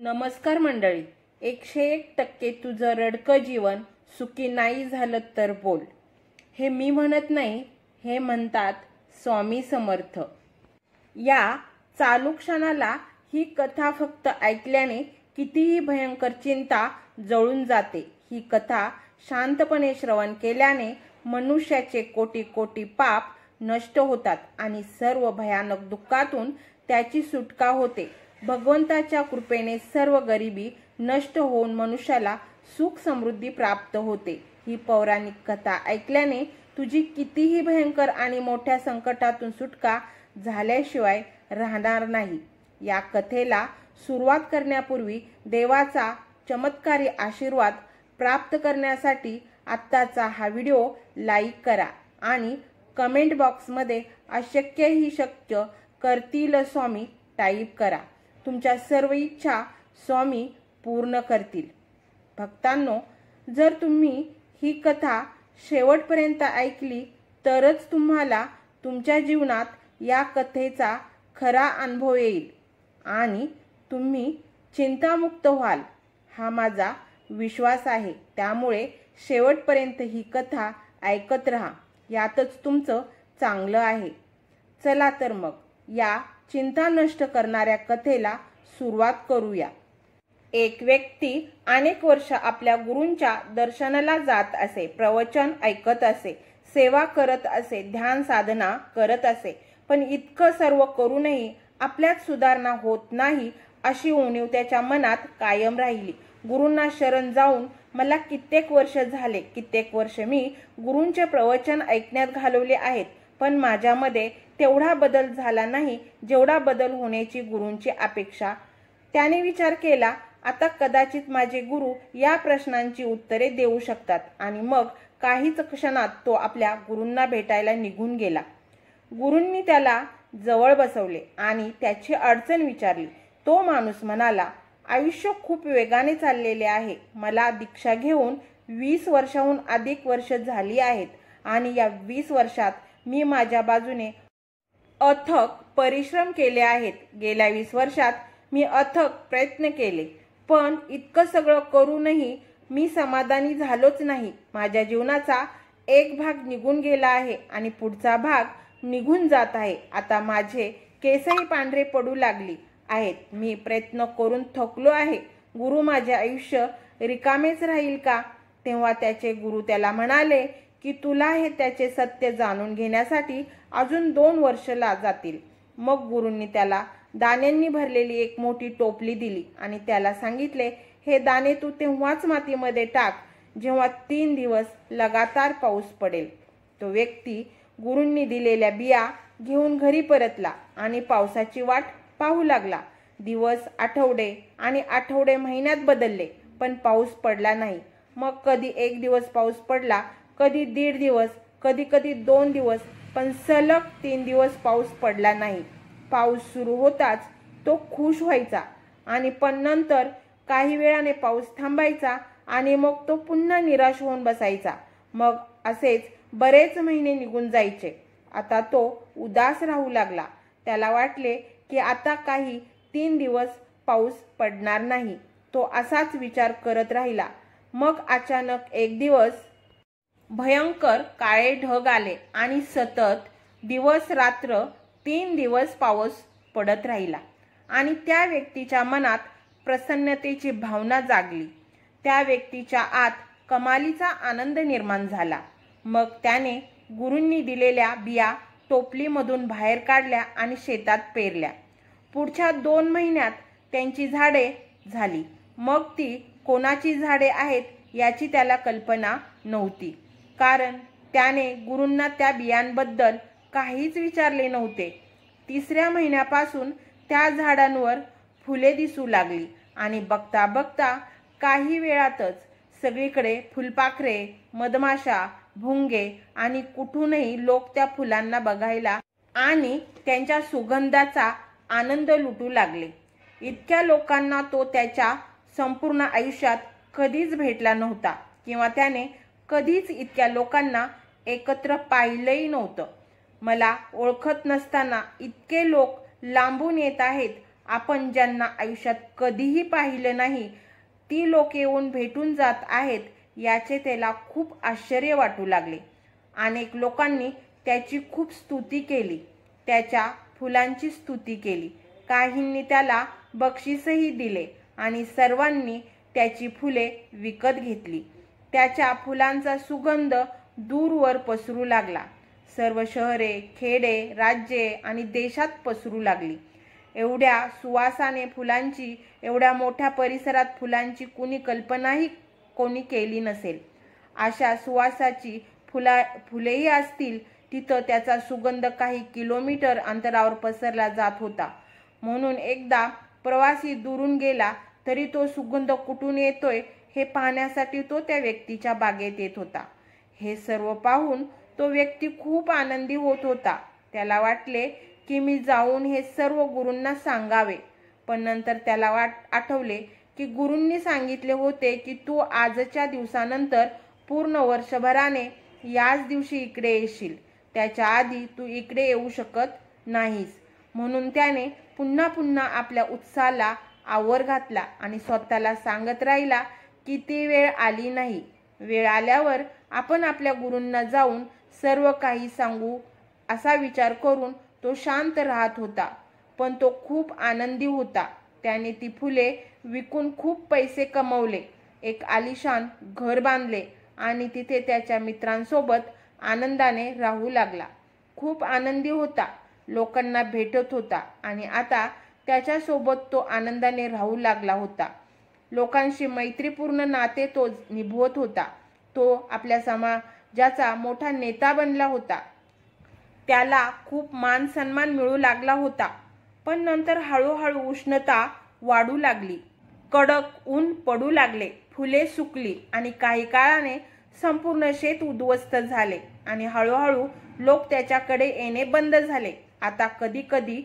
नमस्कार मंडळी. 101% तुझं रडकं जीवन सुखी नाही झालं तर बोल. हे मी म्हणत नाही, हे म्हणतात स्वामी समर्थ. या चालू क्षणाला ही कथा फक्त ऐकल्याने कितीही भयंकर चिंता जळून जाते. ही कथा शांतपणे श्रवण केल्याने मनुष्याचे कोटी कोटी पाप नष्ट होतात आणि सर्व भयानक दुःखातून त्याची सुटका होते. भगवंताच्या कृपेने सर्व गरिबी नष्ट होऊन मनुष्याला सुख समृद्धी प्राप्त होते. ही पौराणिक कथा ऐकल्याने तुझी कितीही भयंकर आणि मोठ्या संकटातून सुटका झाल्याशिवाय राहणार नाही. या कथेला सुरुवात करण्यापूर्वी देवाचा चमत्कारी आशीर्वाद प्राप्त करण्यासाठी आत्ताचा हा व्हिडिओ लाईक करा आणि कमेंट बॉक्समध्ये अशक्य ही शक्य करतील स्वामी टाईप करा. तुमच्या सर्व इच्छा स्वामी पूर्ण करतील. भक्तांनो, जर तुम्ही ही कथा शेवटपर्यंत ऐकली तरच तुम्हाला तुमच्या जीवनात या कथेचा खरा अनुभव येईल आणि तुम्ही चिंतामुक्त व्हाल, हा माझा विश्वास आहे. त्यामुळे शेवटपर्यंत ही कथा ऐकत राहा, यातच तुमचं चांगलं आहे. चला तर मग या चिंता नष्ट करणाऱ्या कथेला सुरुवात करूया. एक व्यक्ती अनेक वर्ष आपल्या गुरूंच्या दर्शनाला जात असे, प्रवचन ऐकत असे, सेवा करत असे, ध्यान साधना करत असे. पण इतकं सर्व करूनही आपल्यात सुधारणा होत नाही अशी उणीव त्याच्या मनात कायम राहिली. गुरूंना शरण जाऊन मला कित्येक वर्ष झाले, कित्येक वर्ष मी गुरूंचे प्रवचन ऐकण्यात घालवले आहेत, पण माझ्यामध्ये तेवढा बदल झाला नाही जेवढा बदल होण्याची गुरूंची अपेक्षा. त्याने विचार केला, आता कदाचित माझे गुरु या प्रश्नांची उत्तरे देऊ शकतात. आणि मग काहीच क्षणात तो आपल्या गुरूंना भेटायला निघून गेला. गुरूंनी त्याला जवळ बसवले आणि त्याची अडचण विचारली. तो माणूस म्हणाला, आयुष्य खूप वेगाने चाललेले आहे. मला दीक्षा घेऊन 20 वर्षाहून अधिक वर्ष झाली आहेत आणि या 20 वर्षात मी माझ्या बाजूने अथक परिश्रम केले आहेत. गेल्या 20 वर्षात मी अथक प्रयत्न केले, पण इतकं सगळं करूनही मी समाधानी झालोच नाही. माझ्या जीवनाचा एक भाग निघून गेला आहे आणि पुढचा भाग निघून जात आहे. आता माझे केसही पांढरे पडू लागली आहेत. मी प्रयत्न करून थकलो आहे. गुरु, माझे आयुष्य रिकामेच राहील का? तेव्हा त्याचे गुरु त्याला म्हणाले की तुला हे त्याचे सत्य जाणून घेण्यासाठी अजून 2 वर्ष जातील. मग गुरूंनी त्याला दाण्यांनी भरलेली एक मोठी टोपली दिली आणि त्याला सांगितले, हे दाणे तू तेव्हाच मातीमध्ये टाक जेव्हा 3 दिवस लगातार पाऊस पडेल. तो व्यक्ती गुरूंनी दिलेल्या बिया घेऊन घरी परतला आणि पावसाची वाट पाहू लागला. दिवस आठवडे आणि आठवडे महिन्यात बदलले, पण पाऊस पडला नाही. मग कधी 1 दिवस पाऊस पडला, कधी 1.5 दिवस, कधी 2 दिवस, पण सलग 3 दिवस पाऊस पडला नाही. पाऊस सुरू होताच तो खुश व्हायचा आणि पण नंतर काही वेळाने पाऊस थांबायचा आणि मग तो पुन्हा निराश होऊन बसायचा. मग असेच बरेच महिने निघून जायचे. आता तो उदास राहू लागला. त्याला वाटले की आता काही 3 दिवस पाऊस पडणार नाही. तो असाच विचार करत राहिला. मग अचानक एक दिवस भयंकर काळे ढग आले आणि सतत दिवस रात्र 3 दिवस पाऊस पडत राहिला आणि त्या व्यक्तीच्या मनात प्रसन्नतेची भावना जागली. त्या व्यक्तीच्या आत कमालीचा आनंद निर्माण झाला. मग त्याने गुरूंनी दिलेल्या बिया टोपलीमधून बाहेर काढल्या आणि शेतात पेरल्या. पुढच्या 2 महिन्यात त्यांची झाडे झाली. मग ती कोणाची झाडे आहेत याची त्याला कल्पना नव्हती, कारण त्याने गुरूंना त्या बियांबद्दल काहीच विचारले नव्हते. 3ऱ्या महिन्यापासून त्या झाडांवर फुले दिसू लागली आणि बघता बघता काही वेळातच सगळीकडे फुलपाखरे, मधमाशा, भुंगे आणि कुठूनही लोक त्या फुलांना बघायला आणि त्यांच्या सुगंधाचा आनंद लुटू लागले. इतक्या लोकांना तो त्याच्या संपूर्ण आयुष्यात कधीच भेटला नव्हता किंवा त्याने कधीच इतक्या लोकांना एकत्र पाहिलंही नव्हतं. मला ओळखत नसताना इतके लोक लांबून येत आहेत आपण ज्यांना आयुष्यात कधीही पाहिलं नाही ती लोक येऊन भेटून जात आहेत याचे त्याला खूप आश्चर्य वाटू लागले. अनेक लोकांनी त्याची खूप स्तुती केली, त्याच्या फुलांची स्तुती केली. काहींनी त्याला बक्षीसही दिले आणि सर्वांनी त्याची फुले विकत घेतली. त्याच्या फुलांचा सुगंध दूरवर पसरू लागला. सर्व शहरे, खेडे, राज्ये आणि देशात पसरू लागली. एवढ्या सुवासाने फुलांची, एवढ्या मोठ्या परिसरात फुलांची कुणी कल्पनाही कोणी केली नसेल. अशा सुवासाची फुलेही असतील तिथं त्याचा सुगंध काही किलोमीटर अंतरावर पसरला जात होता. म्हणून एकदा प्रवासी दुरून गेला तरी तो सुगंध कुठून येतोय हे पाहण्यासाठी तो त्या व्यक्तीच्या बागेत येत होता. हे सर्व पाहून तो व्यक्ती खूप आनंदी होत होता. त्याला वाटले की मी जाऊन हे सर्व गुरूंना सांगावे. पण नंतर त्याला आठवले की गुरूंनी सांगितले होते की तू आजच्या दिवसानंतर पूर्ण वर्षभराने याच दिवशी इकडे येशील. त्याच्या आधी तू इकडे येऊ शकत नाहीस. म्हणून त्याने पुन्हा पुन्हा आपल्या उत्साहाला आवर घातला आणि स्वतःला सांगत राहिला की ती वेळ आली नाही. वेळ आल्यावर आपण आपल्या गुरूंना जाऊन सर्व काही सांगू असा विचार करून तो शांत राहत होता. पण तो खूप आनंदी होता. त्याने ती फुले विकून खूप पैसे कमवले, एक आलिशान घर बांधले आणि तिथे त्याच्या मित्रांसोबत आनंदाने राहू लागला. खूप आनंदी होता, लोकांना भेटत होता आणि आता त्याच्यासोबत तो आनंदाने राहू लागला होता. लोकांशी मैत्रीपूर्ण नाते तो निभवत होता. तो आपल्या समाजाचा मोठा नेता बनला होता. त्याला खूप मान सन्मान मिळू लागला होता. पण नंतर हळूहळू उष्णता वाढू लागली. कडक ऊन पडू लागले. फुले सुकली आणि काही काळाने संपूर्ण शेत उद्ध्वस्त झाले आणि हळूहळू लोक त्याच्याकडे येणे बंद झाले. आता कधी कधी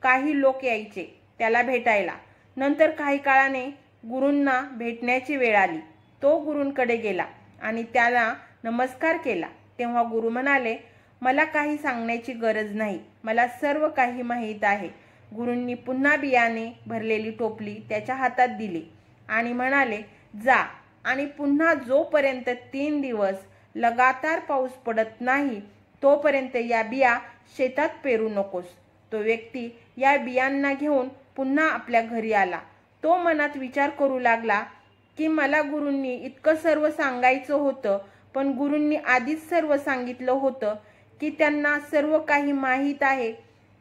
काही लोक यायचे त्याला भेटायला. नंतर काही काळाने गुरूंना भेटण्याची वेळ आली. तो गुरूंकडे गेला आणि त्याला नमस्कार केला. तेव्हा गुरु म्हणाले, मला काही सांगण्याची गरज नाही, मला सर्व काही माहीत आहे. गुरूंनी पुन्हा बियाणे भरलेली टोपली त्याच्या हातात दिली आणि म्हणाले, जा आणि पुन्हा जोपर्यंत 3 दिवस लगातार पाऊस पडत नाही तोपर्यंत या बिया शेतात पेरू नकोस. तो व्यक्ती या बियांना घेऊन पुन्हा आपल्या घरी आला. तो मनात विचार करू लागला की मला गुरूंनी इतकं सर्व सांगायचं होतं, पण गुरूंनी आधीच सर्व सांगितलं होतं की त्यांना सर्व काही माहीत आहे,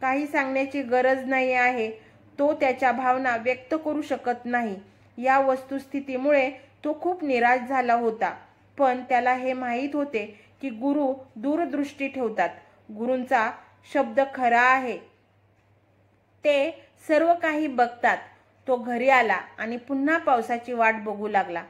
काही सांगण्याची गरज नाही आहे. तो त्याच्या भावना व्यक्त करू शकत नाही. या वस्तुस्थितीमुळे तो खूप निराश झाला होता. पण त्याला हे माहीत होते की गुरु दूरदृष्टी ठेवतात. गुरूंचा शब्द खरा आहे, ते सर्व काही बघतात. तो घरी आला आणि पुन्हा पावसाची वाट बघू लागला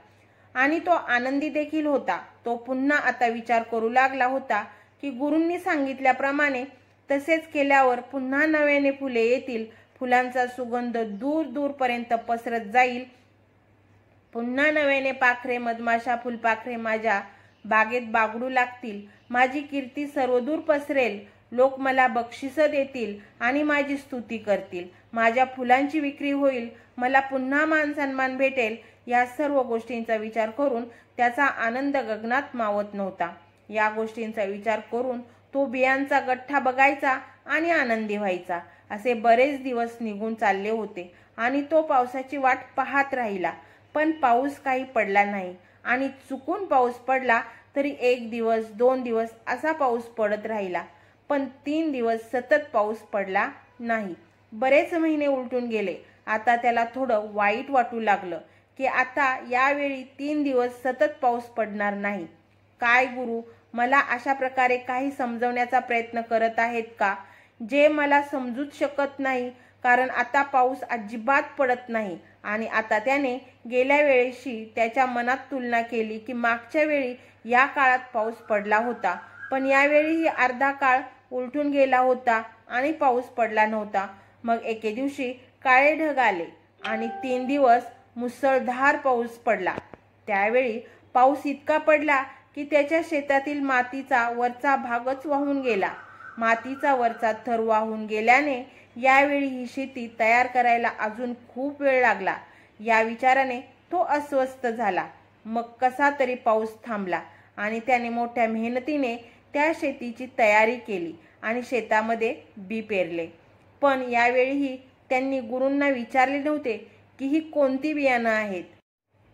आणि तो आनंदी देखील होता. तो पुन्हा आता विचार करू लागला होता की गुरूंनी सांगितल्याप्रमाणे तसेच केल्यावर पुन्हा नव्याने फुले येतील. फुलांचा सुगंध दूर दूरपर्यंत पसरत जाईल. पुन्हा नव्याने पाखरे, मधमाशा, फुलपाखरे माझ्या बागेत बागडू लागतील. माझी कीर्ती सर्वदूर पसरेल. लोक मला बक्षिसं देतील आणि माझी स्तुती करतील. माझ्या फुलांची विक्री होईल. मला पुन्हा मान सन्मान भेटेल. या सर्व गोष्टींचा विचार करून त्याचा आनंद गगनात मावत नव्हता. या गोष्टींचा विचार करून तो बियांचा गठ्ठा बघायचा आणि आनंदी व्हायचा. असे बरेच दिवस निघून चालले होते आणि तो पावसाची वाट पाहत राहिला. पण पाऊस काही पडला नाही आणि चुकून पाऊस पडला तरी 1 दिवस 2 दिवस असा पाऊस पडत राहिला. पण 3 दिवस सतत पाऊस पडला नाही. बरेच महिने उलटून गेले. आता त्याला थोडं वाईट वाटू लागलं की आता यावेळी 3 दिवस सतत पाऊस पडणार नाही. काय गुरु मला अशा प्रकारे काही समजवण्याचा प्रयत्न करत आहेत का, जे मला समजूच शकत नाही. कारण आता पाऊस अजिबात पडत नाही. आणि आता त्याने गेल्या वेळेशी त्याच्या मनात तुलना केली की मागच्या वेळी या काळात पाऊस पडला होता, पण यावेळीही अर्धा काळ उलटून गेला होता आणि पाऊस पडला नव्हता. मग एके दिवशी काळे ढग आले आणि 3 दिवस मुसळधार पाऊस पडला. त्यावेळी पाऊस इतका पडला की त्याच्या शेतातील मातीचा वरचा भागच वाहून गेला. मातीचा वरचा थर वाहून गेल्याने यावेळी ही शेती तयार करायला अजून खूप वेळ लागला. या विचाराने तो अस्वस्थ झाला. मग कसा तरी पाऊस थांबला आणि त्याने मोठ्या मेहनतीने त्या शेतीची तयारी केली आणि शेतामध्ये बी पेरले. पण यावेळीही त्यांनी गुरूंना विचारले नव्हते की ही कोणती बियाणं आहेत.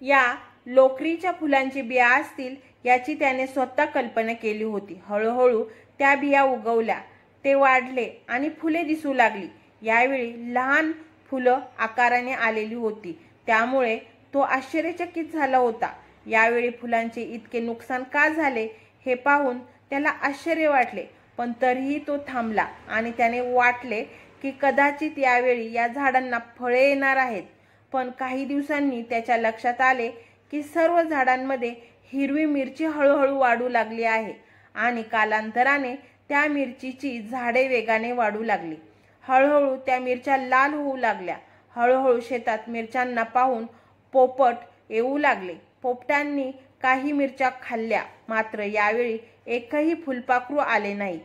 या लोकरीच्या फुलांची बिया असतील याची त्याने स्वतः कल्पना केली होती. हळूहळू त्या बिया उगवल्या, ते वाढले आणि फुले दिसू लागली. यावेळी लहान फुलं आकाराने आलेली होती, त्यामुळे तो आश्चर्यचकित झाला होता. यावेळी फुलांचे इतके नुकसान का झाले हे पाहून त्याला आश्चर्य वाटले, पण तरीही तो थांबला आणि त्याने वाटले की कदाचित यावेळी या झाडांना फळे येणार आहेत. पण काही दिवसांनी त्याच्या लक्षात आले की सर्व झाडांमध्ये हिरवी मिरची हळूहळू वाढू लागली आहे आणि कालांतराने त्या मिरचीची झाडे वेगाने वाढू लागली. हळूहळू त्या मिरच्या लाल होऊ लागल्या. हळूहळू शेतात मिरच्यांना पाहून पोपट येऊ लागले. पोपटांनी काही मिरच्या खाल्ल्या, मात्र यावेळी एकही फुलपाखरू आले नाही,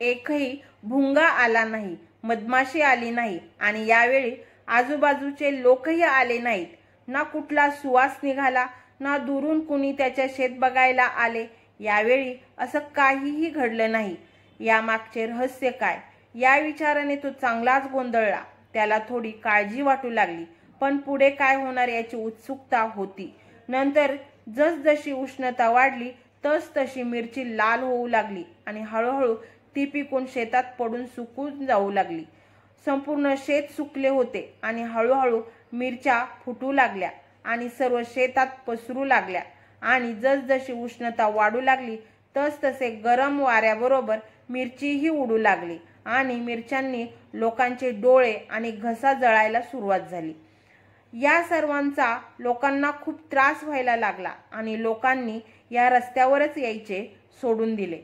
एकही भुंगा आला नाही, मधमाशी आली नाही आणि यावेळी आजूबाजूचे लोकही आले नाहीत. ना कुठला सुवास निघाला, ना दुरून कुणी त्याच्या शेत बघायला आले. यावेळी असं काहीही घडलं नाही. यामागचे रहस्य काय, या विचाराने तो चांगलाच गोंधळला. त्याला थोडी काळजी वाटू लागली, पण पुढे काय होणार याची उत्सुकता होती. नंतर जसजशी उष्णता वाढली तसतशी मिरची लाल होऊ लागली आणि हळूहळू ती पिकून शेतात पडून सुकून जाऊ लागली. संपूर्ण शेत सुकले होते आणि हळूहळू मिरच्या फुटू लागल्या आणि सर्व शेतात पसरू लागल्या. आणि जसजशी उष्णता वाढू लागली तसतसे गरम वाऱ्याबरोबर मिरचीही उडू लागली आणि मिरच्यांनी लोकांचे डोळे आणि घसा जळायला सुरुवात झाली. या सर्वांचा लोकांना खूप त्रास व्हायला लागला आणि लोकांनी या रस्त्यावरच यायचे सोडून दिले.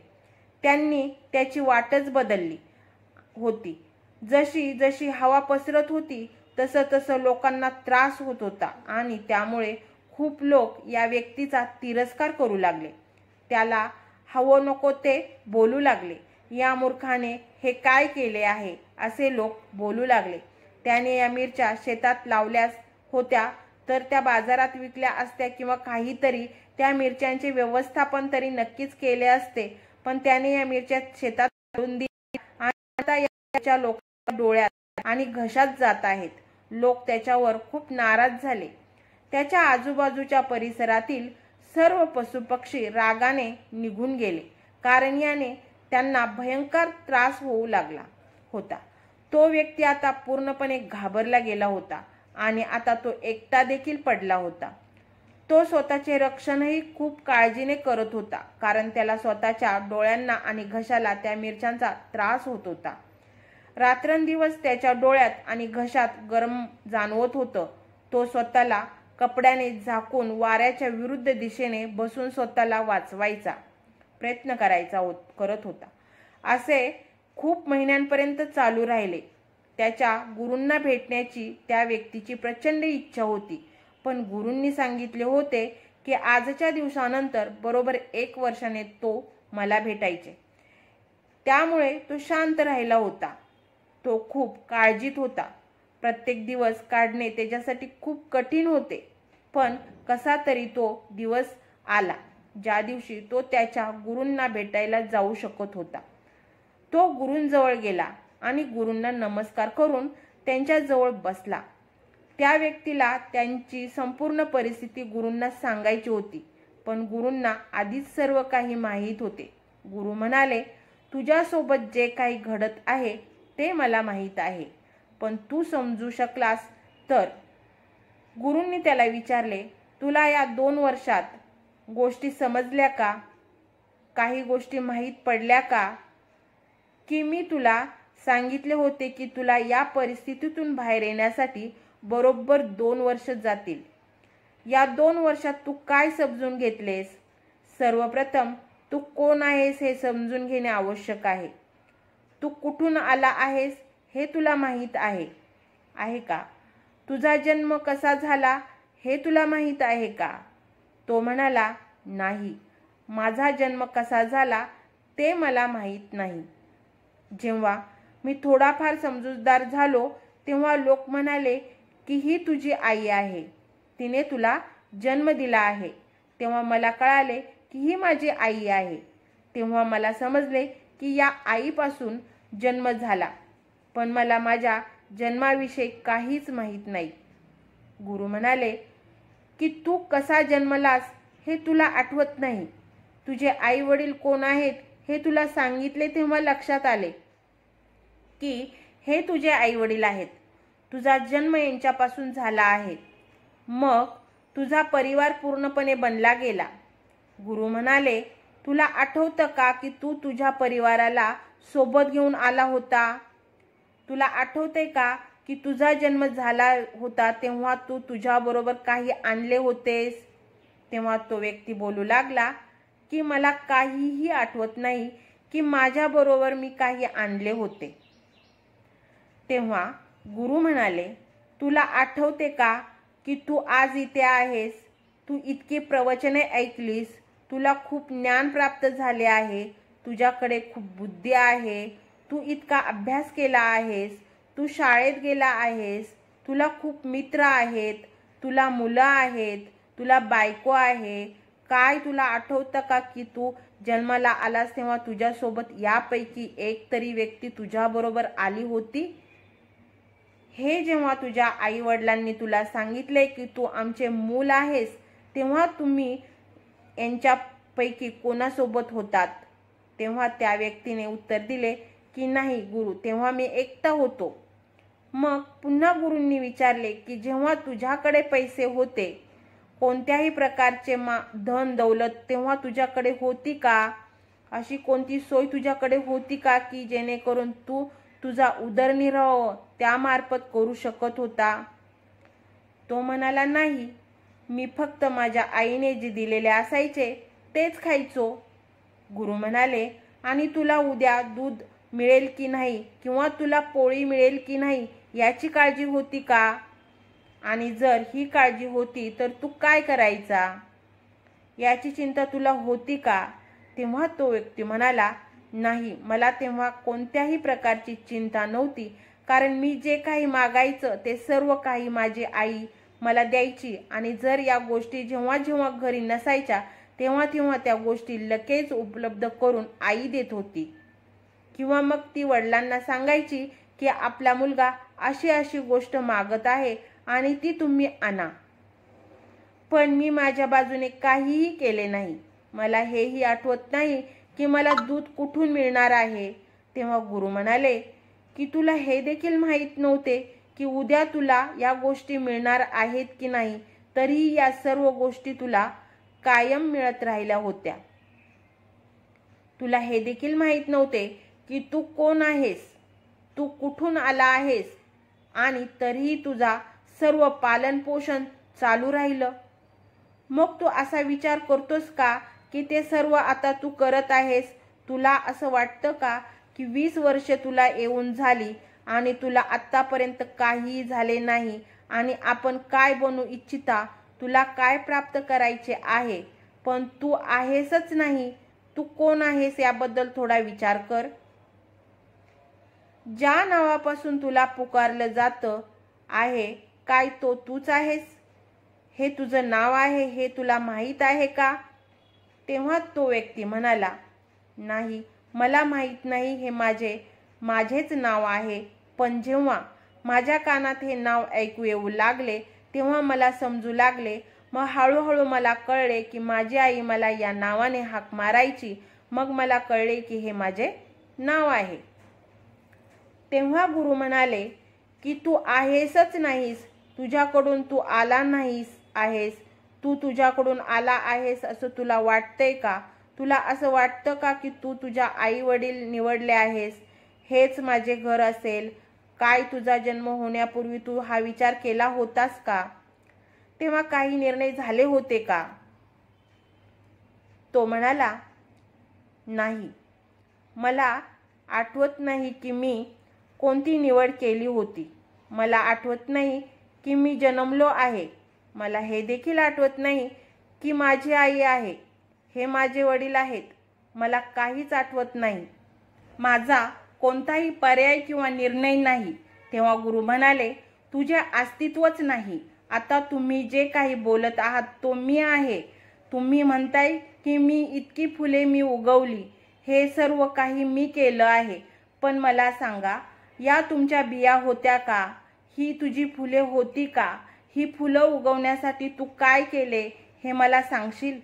त्यांनी त्याची वाटच बदलली होती. जशी जशी हवा पसरत होती तसं तसं लोकांना त्रास होत होता आणि त्यामुळे खूप लोक या व्यक्तीचा तिरस्कार करू लागले. त्याला हवं नको ते बोलू लागले. या मूर्खाने हे काय केले आहे असे लोक बोलू लागले. त्याने या मिरच्या शेतात लावल्यास होत्या तर त्या बाजारात विकल्या असत्या किंवा काहीतरी त्या मिरच्यांचे व्यवस्थापन तरी नक्कीच केले असते. पण त्याने या मिरच्या शेतात लावून दिल्या आणि आता याच्या लोकांच्या डोळ्यात आणि घशात जात आहेत. लोक त्याच्यावर खूप नाराज झाले. त्याच्या आजूबाजूच्या परिसरातील सर्व पशुपक्षी रागाने निघून गेले, कारण याने त्यांना भयंकर त्रास होऊ लागला होता. तो व्यक्ती आता पूर्णपणे घाबरला गेला होता आणि आता तो एकटा देखील पडला होता. तो स्वतःचे रक्षणही खूप काळजीने करत होता, कारण त्याला स्वतःच्या डोळ्यांना आणि घशाला त्या मिरच्यांचा त्रास होत होता. रात्रंदिवस त्याच्या डोळ्यात आणि घशात गरम जाणवत होतं. तो स्वतःला कपड्याने झाकून वाऱ्याच्या विरुद्ध दिशेने बसून स्वतःला वाचवायचा प्रयत्न करत होता. असे खूप महिन्यांपर्यंत चालू राहिले. त्याच्या गुरूंना भेटण्याची त्या व्यक्तीची प्रचंड इच्छा होती, पण गुरूंनी सांगितले होते की आजच्या दिवसानंतर बरोबर 1 वर्षाने तो मला भेटायचे. त्यामुळे तो शांत राहिला होता. तो खूप काळजीत होता. प्रत्येक दिवस काढणे त्याच्यासाठी खूप कठीण होते. पण कसा तरी तो दिवस आला ज्या दिवशी तो त्याच्या गुरूंना भेटायला जाऊ शकत होता. तो गुरूंजवळ गेला आणि गुरूंना नमस्कार करून त्यांच्या जवळ बसला. त्या व्यक्तीला त्यांची संपूर्ण परिस्थिती गुरूंना सांगायची होती, पण गुरूंना आधीच सर्व काही माहीत होते. गुरु म्हणाले, तुझ्यासोबत जे काही घडत आहे ते मला माहीत आहे, पण तू समजू शकलास तर. गुरूंनी त्याला विचारले, तुला या 2 वर्षात गोष्टी समजल्या का? काही गोष्टी माहीत पडल्या का? की मी तुला सांगितले होते की तुला या परिस्थितीतून बाहेर येण्यासाठी बरोबर 2 वर्ष जातील. या 2 वर्षात तू काय समजून घेतलेस? सर्वप्रथम तू कोण आहेस हे समजून घेणे आवश्यक आहे. तू कुठून आला आहेस हे तुला माहीत आहे का? तुझा जन्म कसा झाला हे तुला माहीत आहे का? तो म्हणाला, नाही, माझा जन्म कसा झाला ते मला माहीत नाही. जेव्हा मी थोडाफार समजूतदार झालो तेव्हा लोक म्हणाले की ही तुझी आई आहे, तिने तुला जन्म दिला आहे. तेव्हा मला कळाले की ही माझी आई आहे. तेव्हा मला समजले की या आईपासून जन्म झाला, पण मला माझ्या जन्माविषयी काहीच माहीत नाही. गुरु म्हणाले की तू कसा जन्मलास हे तुला आठवत नाही. तुझे आई वडील कोण आहेत हे तुला सांगितले तेव्हा लक्षात आले की हे तुझे आई वडील आहेत. तुझा जन्म यांच्यापासून झाला आहे. मग तुझा परिवार पूर्णपणे बनला गेला. गुरु म्हणाले, तुला आठवतं का की तू तुझ्या परिवाराला सोबत घेऊन आला होता? तुला आठवतंय का की तुझा जन्म झाला होता तेव्हा तू तुझ्याबरोबर काही आणले होतेस? तेव्हा तो व्यक्ती बोलू लागला की मला काहीही आठवत नाही की माझ्याबरोबर मी काही आणले होते. तेव्हा गुरु म्हणाले, तुला आठवते का की तू आज इथे आहेस? तू इतकी प्रवचने ऐकलीस, तुला खूप ज्ञान प्राप्त झाले आहे, तुझ्याकडे खूप बुद्धी आहे, तू इतका अभ्यास केला आहेस, तू शाळेत गेला आहेस, तुला खूप मित्र आहेत, तुला मुलं आहेत, तुला बायको आहे. काय तुला आठवतं का की तू जन्माला आलास तेव्हा तुझ्यासोबत यापैकी एक तरी व्यक्ती तुझ्याबरोबर आली होती? हे जेव्हा तुझ्या आई वडिलांनी तुला सांगितले की तू आमचे मूल आहेस तेव्हा तुम्ही यांच्यापैकी कोणासोबत होतात? तेव्हा त्या व्यक्तीने उत्तर दिले की नाही गुरु, तेव्हा मी एकटा होतो. मग पुन्हा गुरूंनी विचारले की जेव्हा तुझ्याकडे पैसे होते, कोणत्याही प्रकारचे धन दौलत तेव्हा तुझ्याकडे होती का? अशी कोणती सोय तुझ्याकडे होती का की जेणेकरून तू तुझा उदरनिर्वाह त्यामार्फत करू शकत होता? तो म्हणाला, नाही, मी फक्त माझ्या आईने जे दिलेले असायचे तेच खायचो. गुरु म्हणाले, आणि तुला उद्या दूध मिळेल की नाही किंवा तुला पोळी मिळेल की नाही याची काळजी होती का? आणि जर ही काळजी होती तर तू काय करायचा? याची चिंता तुला होती का? तेव्हा तो व्यक्ती म्हणाला, नाही, मला तेव्हा कोणत्याही प्रकारची चिंता नव्हती, कारण मी जे काही मागायचं ते सर्व काही माझी आई मला द्यायची. आणि जर या गोष्टी जेव्हा जेव्हा घरी नसायच्या तेव्हा तेव्हा त्या गोष्टी लगेच उपलब्ध करून आई देत होती. किंवा मग ती वडिलांना सांगायची की आपला मुलगा अशी अशी गोष्ट मागत आहे आणि ती तुम्ही आणा. पण मी माझ्या बाजूने काहीही केले नाही. मला हेही आठवत नाही की मला दूध कुठून मिळणार आहे. तेव्हा गुरु म्हणाले की तुला हे देखील माहीत नव्हते की उद्या तुला या गोष्टी मिळणार आहेत की नाही, तरीही या सर्व गोष्टी तुला कायम मिळत राहिल्या होत्या. तुला हे देखील माहीत नव्हते की तू कोण आहेस, तू कुठून आला आहेस, आणि तरीही तुझा सर्व पालन पोषण चालू राहिलं. मग तू असा विचार करतोस का की ते सर्व आता तू करत आहेस? तुला असं वाटतं का की 20 वर्षे तुला येऊन झाली आणि तुला आत्तापर्यंत काहीही झाले नाही आणि आपण काय बनू इच्छिता, तुला काय प्राप्त करायचे आहे, पण तू आहेसच नाही? तू कोण आहेस याबद्दल थोडा विचार कर. ज्या नावापासून तुला पुकारलं जातं आहे, काय तो तूच आहेस? हे तुझं नाव आहे हे तुला माहीत आहे का? तेव्हा तो व्यक्ती म्हणाला, नाही, मला माहीत नाही, हे माझेच नाव आहे. पण जेव्हा माझ्या कानात हे नाव ऐकू येऊ लागले तेव्हा मला समजू लागले. मग हळूहळू मला कळले की माझी आई मला या नावाने हाक मारायची. मग मला कळले की हे माझे नाव आहे. तेव्हा गुरु म्हणाले की तू आहेसच नाहीस, तुझ्याकडून तू आला नाहीस आहेस. तू तुझ्याकडून आला आहेस असं तुला वाटतंय का? तुला असं वाटतं का की तू तुझ्या आई वडील निवडले आहेस, हेच माझे घर असेल? काय तुझा जन्म होण्यापूर्वी तू हा विचार केला होतास का? तेव्हा काही निर्णय झाले होते का? तो म्हणाला, नाही, मला आठवत नाही की मी कोणती निवड केली होती. मला आठवत नाही की मी जन्मलो आहे. मला हे देखील आठवत नाही की माझी आई आहे, हे माझे वडील आहेत. मला काहीच आठवत नाही. माझा कोणताही पर्याय किंवा निर्णय नाही. तेव्हा गुरु म्हणाले, तुझे अस्तित्वच नाही. आता तुम्ही जे काही बोलत आहात तो मी आहे. तुम्ही म्हणताय की मी इतकी फुले मी उगवली, हे सर्व काही मी केलं आहे. पण मला सांगा, या तुमच्या बिया होत्या का? ही तुझी फुले होती का? ही फुलं उगवण्यासाठी तू काय केले हे मला सांगशील?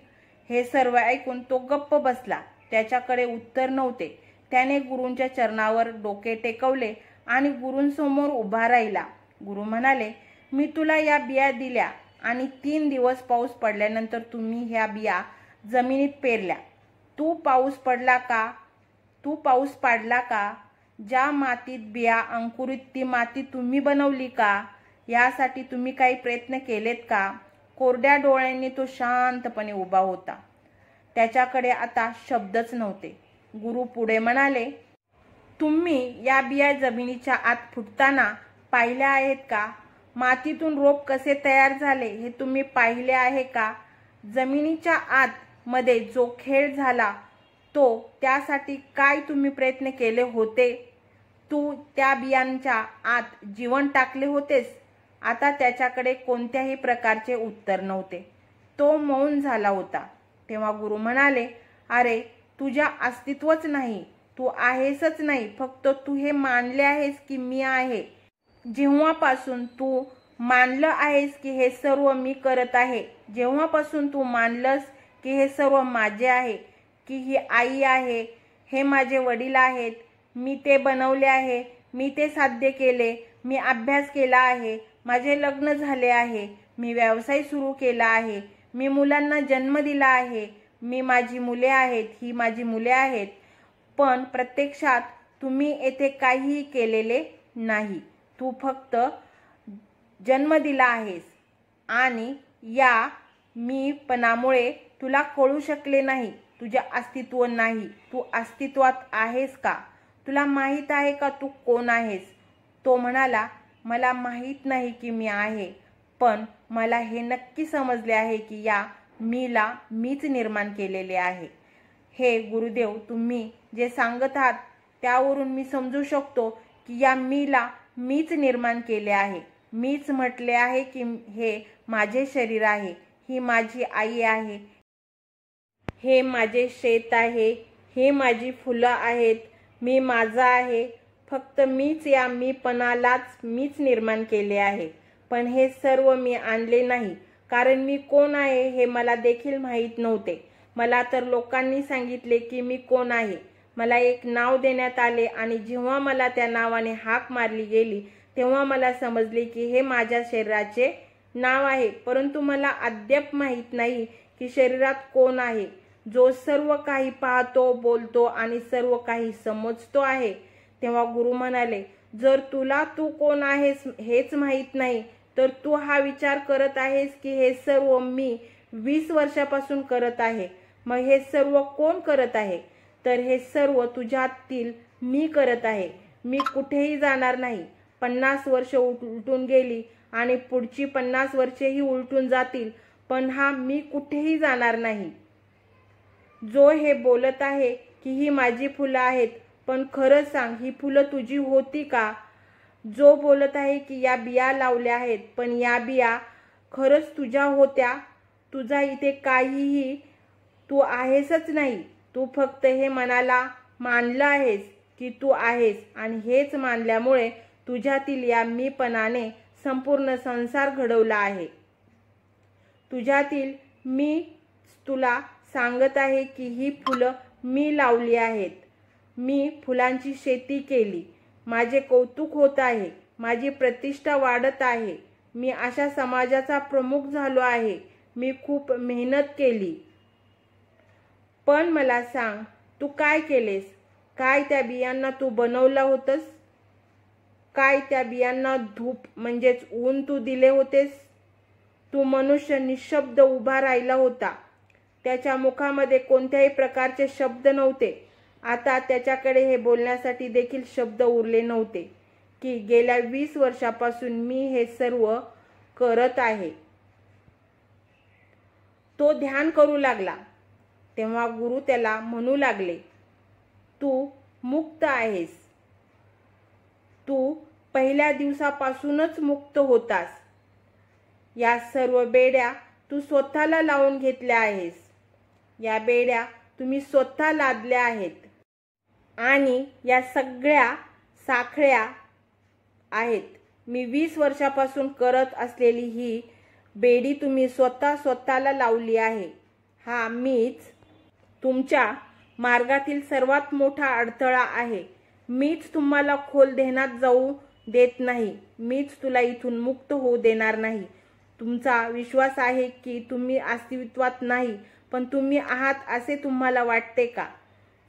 हे सर्व ऐकून तो गप्प बसला. त्याच्याकडे उत्तर नव्हते. त्याने गुरूंच्या चरणावर डोके टेकवले आणि गुरूंसमोर उभा राहिला. गुरु म्हणाले, मी तुला या बिया दिल्या आणि 3 दिवस पाऊस पडल्यानंतर तुम्ही ह्या बिया जमिनीत पेरल्या. तू पाऊस पाडला का? ज्या मातीत बिया अंकुरित ती माती तुम्ही बनवली का? यासाठी तुम्ही काही प्रयत्न केलेत का? कोरड्या डोळ्यांनी तो शांतपणे उभा होता. त्याच्याकडे आता शब्दच नव्हते. गुरु पुढे म्हणाले, तुम्ही या बिया जमिनीच्या आत फुटताना पाहिल्या आहेत का? मातीतून रोप कसे तयार झाले हे तुम्ही पाहिले आहे का? जमिनीच्या आत मध्ये जो खेळ झाला तो त्यासाठी काय तुम्ही प्रयत्न केले होते? तू त्या बियांच्या आत जीवन टाकले होतेस? आता त्याच्याकडे कोणत्याही प्रकारचे उत्तर नव्हते. तो मौन झाला होता. तेव्हा गुरु म्हणाले, अरे तुझ्या अस्तित्वच नाही, तू आहेसच नाही. फक्त तू हे मानले आहेस की मी आहे. जेव्हापासून तू मानलं आहेस की हे सर्व मी करत आहे, जेव्हापासून तू मानलंस की हे सर्व माझे आहे, की ही आई आहे, हे माझे वडील आहेत, मी ते बनवले आहे, मी ते साध्य केले, मी अभ्यास केला आहे, माझे लग्न झाले आहे, मी व्यवसाय सुरू केला आहे, मी मुलांना जन्म दिला आहे, मी माझी मुले आहेत, ही माझी मुले आहेत. पण प्रत्यक्षात तुम्ही येथे काहीही केलेले नाही. तू फक्त जन्म दिला आहेस आणि या मीपणामुळे तुला कळू शकले नाही तुझे अस्तित्व नाही. तू अस्तित्वात आहेस का? तुला माहीत आहे का तू कोण आहेस? तो म्हणाला, मला माहीत नाही की मी आहे, पण मला हे नक्की समजले आहे की या मीला मीच निर्माण केलेले आहे. हे गुरुदेव, तुम्ही जे सांगत आहात त्यावरून मी समजू शकतो की या मीला मीच निर्माण केले आहे. मीच म्हटले आहे की हे माझे शरीर आहे, ही माझी आई आहे, हे माझे शेत आहे, हे माझी फुलं आहेत, मी माझा आहे. फक्त मीच या मीपणालाच मीच निर्माण केले आहे. पण हे सर्व मी आणले नाही, कारण मी कोण आहे हे मला देखील माहीत नव्हते. मला तर लोकांनी सांगितले की मी कोण आहे. मला एक नाव देण्यात आले आणि जेव्हा मला त्या नावाने हाक मारली गेली तेव्हा मला समजले की हे माझ्या शरीराचे नाव आहे. परंतु मला अद्याप माहीत नाही की शरीरात कोण आहे, जो सर्व काही पाहतो, बोलतो आणि सर्व काही समजतो आहे. तेव्हा गुरु म्हणाले, जर तुला तू कोण आहेस हेच माहीत नाही तर तू हा विचार करत आहेस की हे सर्व मी 20 वर्षापासून करत आहे. मग हे सर्व कोण करत आहे? तर हे सर्व तुझ्यातील मी करत आहे. मी कुठेही जाणार नाही. 50 वर्ष उलटून गेली आणि पुढची 50 वर्षेही उलटून जातील, पण हा मी कुठेही जाणार नाही. जो हे बोलत आहे की ही माझी फुलं आहेत, पण खरं सांग, ही फुलं तुझी होती का? जो बोलत आहे की या बिया लावल्या आहेत, पण या बिया खरंच तुझ्या होत्या? तुझा इथे काहीही तू आहेसच नाही. तू फक्त हे मनाला मानलं आहेस की तू आहेस आणि हेच मानल्यामुळे तुझ्यातील या मीपणाने संपूर्ण संसार घडवला आहे. तुझ्यातील मी तुला सांगत आहे की ही फुलं मी लावली आहेत. मी फुलांची शेती केली. माझे कौतुक होत आहे. माझी प्रतिष्ठा वाढत आहे. मी अशा समाजाचा प्रमुख झालो आहे. मी खूप मेहनत केली. पण मला सांग, तू काय केलेस? काय त्या बियांना तू बनवलं होतंस? काय त्या बियांना धूप म्हणजेच ऊन तू दिले होतेस? तू मनुष्य निशब्द उभा राहिला होता. त्याच्या मुखामध्ये कोणत्याही प्रकारचे शब्द नव्हते. आता त्याच्याकडे हे बोलण्यासाठी देखील शब्द उरले नव्हते की गेल्या 20 वर्षापासून मी हे सर्व करत आहे. तो ध्यान करू लागला. तेव्हा गुरु त्याला म्हणू लागले, तू मुक्त आहेस. तू पहिल्या दिवसापासूनच मुक्त होतास. या सर्व बेड्या तू स्वतःला लावून घेतल्या आहेस. या बेड्या तुम्ही स्वतः लादल्या आहेत आणि या सगळ्या साखळ्या आहेत. मी 20 वर्षापासून करत असलेली ही बेडी तुम्ही स्वतःला लावली आहे. हा मीच तुमच्या मार्गातील सर्वात मोठा अडथळा आहे. मीच तुम्हाला खोल ध्यानात जाऊ देत नाही. मीच तुला इथून मुक्त होऊ देणार नाही. तुमचा विश्वास आहे की तुम्ही अस्तित्वात नाही, पण तुम्ही आहात असे तुम्हाला वाटते का?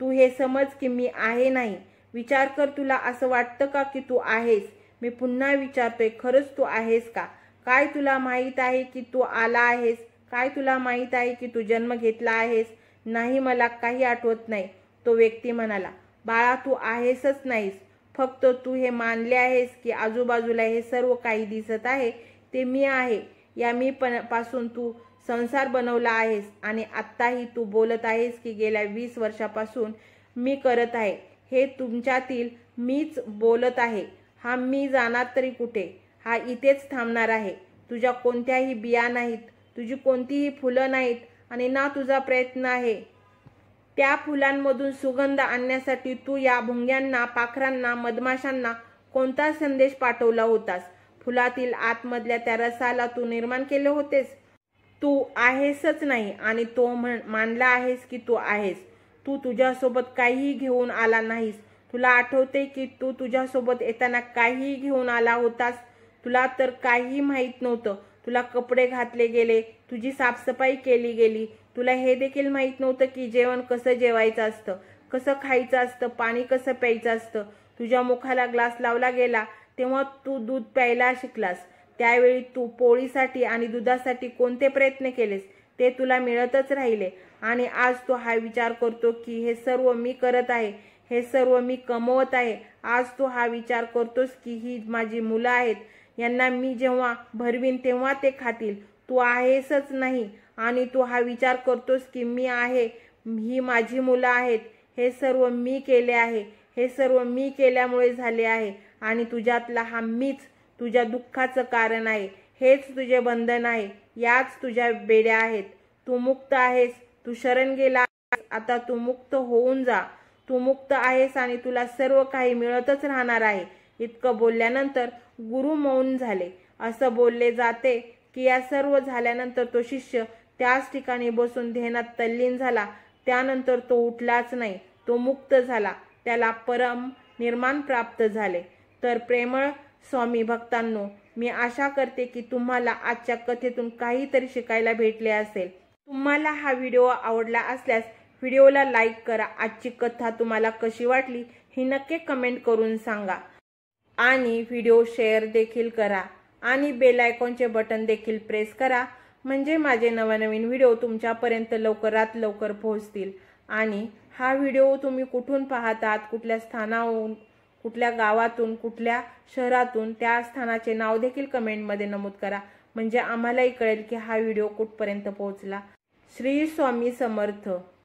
तू हे समज की मी आहे नाही. विचार कर, तुला असं वाटतं का की तू आहेस? मी पुन्हा विचारतोय, खरंच तू आहेस का? काय तुला माहीत आहे की तू आला आहेस? काय तुला माहीत आहे की तू जन्म घेतला आहेस? नाही, मला काही आठवत नाही, तो व्यक्ती म्हणाला. बाळा, तू आहेसच नाहीस. फक्त तू हे मानले आहेस की आजूबाजूला हे सर्व काही दिसत आहे ते मी आहे. या मी पासून तू संसार बनवला आहेस आणि आत्ताही तू बोलत आहेस की गेल्या 20 वर्षापासून मी करत आहे. हे तुमच्यातील मीच बोलत आहे. हा मी जाणार तरी कुठे? हा इथेच थांबणार आहे. तुझ्या कोणत्याही बिया नाहीत, तुझी कोणतीही फुलं नाहीत आणि ना तुझा प्रयत्न आहे त्या फुलांमधून सुगंध आणण्यासाठी. तू या भुंग्यांना, पाखरांना, मधमाशांना कोणता संदेश पाठवला होतास? फुलातील आतमधल्या त्या रसाला तू निर्माण केले होतेस. तू आहेसच नाही आणि तो मानला आहेस की तू आहेस. तू तुझ्यासोबत काहीही घेऊन आला नाहीस. तुला आठवते की तू तुझ्यासोबत येताना काहीही घेऊन आला होतास? तुला तर काहीही माहीत नव्हतं. तुला कपडे घातले गेले, तुझी साफसफाई केली गेली. तुला हे देखील माहीत नव्हतं की जेवण कसं जेवायचं असतं, कसं खायचं असतं, पाणी कसं प्यायचं असतं. तुझ्या मुखाला ग्लास लावला गेला तेव्हा तू दूध प्यायला शिकलास. त्यावेळी तू पोळीसाठी आणि दुधासाठी कोणते प्रयत्न केलेस ते तुला मिळतच राहिले. आणि आज तू हा विचार करतो की हे सर्व मी करत आहे, हे सर्व मी कमवत आहे. आज तू हा विचार करतोस की ही माझी मुलं आहेत, यांना मी जेव्हा भरवीन तेव्हा ते खातील. तू आहेसच नाही आणि तू हा विचार करतोस की मी आहे, ही माझी मुलं आहेत. हे सर्व मी केले आहे, हे सर्व मी केल्यामुळे झाले आहे आणि तुझ्यातला हा मीच तुझ्या दुःखाचं कारण आहे. हेच तुझे बंधन आहे, याच तुझ्या बेड्या आहेत. तू मुक्त आहेस, तू शरण गेला आहेस. आता तू मुक्त होऊन जा. तू मुक्त आहेस आणि तुला सर्व काही मिळतच राहणार आहे. इतकं बोलल्यानंतर गुरु मौन झाले. असं बोलले जाते की या सर्व झाल्यानंतर तो शिष्य त्याच ठिकाणी बसून ध्यानात तल्लीन झाला. त्यानंतर तो उठलाच नाही. तो मुक्त झाला. त्याला परम निर्माण प्राप्त झाले. तर प्रेमळ स्वामी भक्तांनो, मी आशा करते की तुम्हाला आजच्या कथेतून काहीतरी शिकायला भेटले असेल. तुम्हाला हा व्हिडिओ आवडला असल्यास व्हिडिओला लाईक करा. आजची कथा तुम्हाला कशी वाटली ही नक्की कमेंट करून सांगा आणि व्हिडिओ शेअर देखील करा आणि बेल आयकॉनचे बटन देखील प्रेस करा, म्हणजे माझे नवनवीन व्हिडिओ तुमच्यापर्यंत लवकरात लवकर पोहोचतील. आणि हा व्हिडिओ तुम्ही कुठून पाहतात, कुठल्या स्थानाहून, कुठल्या गावातून, कुठल्या शहरातून, त्या स्थानाचे नाव देखील कमेंटमध्ये नमूद करा, म्हणजे आम्हालाही कळेल की हा व्हिडिओ कुठपर्यंत पोहोचला. श्री स्वामी समर्थ.